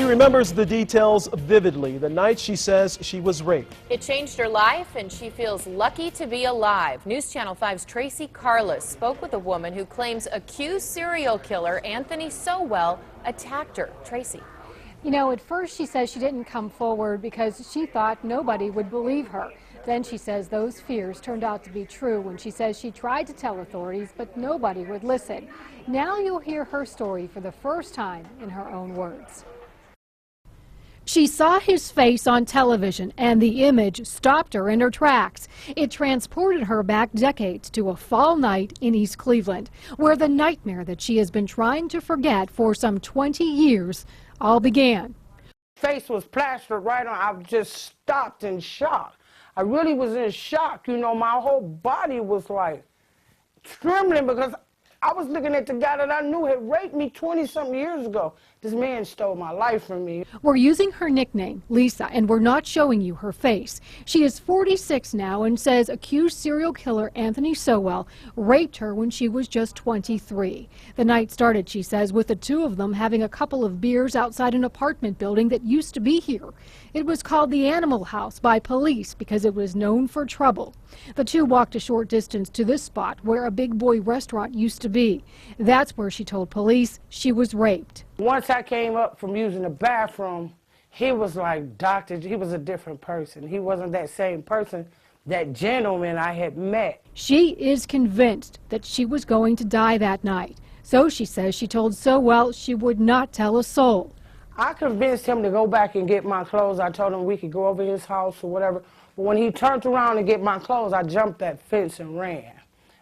She remembers the details vividly, the night she says she was raped. It changed her life, and she feels lucky to be alive. News Channel 5's Tracy Carlos spoke with a woman who claims accused serial killer Anthony Sowell attacked her. Tracy. You know, at first she says she didn't come forward because she thought nobody would believe her. Then she says those fears turned out to be true when she says she tried to tell authorities, but nobody would listen. Now you'll hear her story for the first time in her own words. She saw his face on television, and the image stopped her in her tracks. It transported her back decades to a fall night in East Cleveland, where the nightmare that she has been trying to forget for some 20 years all began. Face was plastered right on. I just stopped in shock. I really was in shock. You know, my whole body was like trembling because I was looking at the guy that I knew had raped me 20-something years ago. This man stole my life from me. We're using her nickname, Lisa, and we're not showing you her face. She is 46 now and says accused serial killer Anthony Sowell raped her when she was just 23. The night started, she says, with the two of them having a couple of beers outside an apartment building that used to be here. It was called the Animal House by police because it was known for trouble. The two walked a short distance to this spot where a Big Boy restaurant used to be. That's where she told police she was raped. Once I came up from using the bathroom, he was like, doctor, he was a different person. He wasn't that same person, that gentleman I had met. She is convinced that she was going to die that night. So she says she told Sowell she would not tell a soul. I convinced him to go back and get my clothes. I told him we could go over his house or whatever. But when he turned around to get my clothes, I jumped that fence and ran.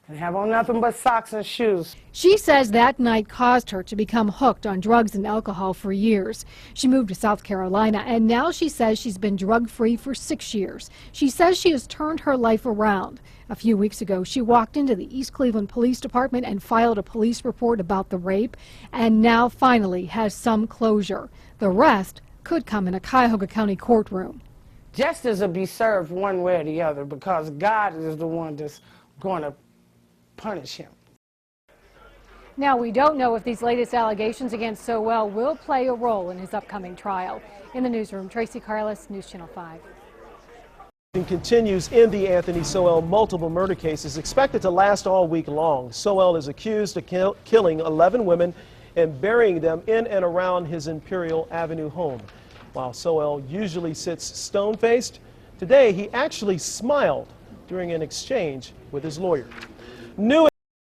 And have on nothing but socks and shoes. She says that night caused her to become hooked on drugs and alcohol for years. She moved to South Carolina, and now she says she's been drug-free for 6 years. She says she has turned her life around. A few weeks ago, she walked into the East Cleveland Police Department and filed a police report about the rape, and now finally has some closure. The rest could come in a Cuyahoga County courtroom. Justice will be served one way or the other because God is the one that's going to punish him. Now, we don't know if these latest allegations against Sowell will play a role in his upcoming trial. In the newsroom, Tracy Carlos, News Channel 5. Continues in the Anthony Sowell multiple murder cases expected to last all week long. Sowell is accused of killing 11 women and burying them in and around his Imperial Avenue home. While Sowell usually sits stone-faced, today he actually smiled during an exchange with his lawyer. New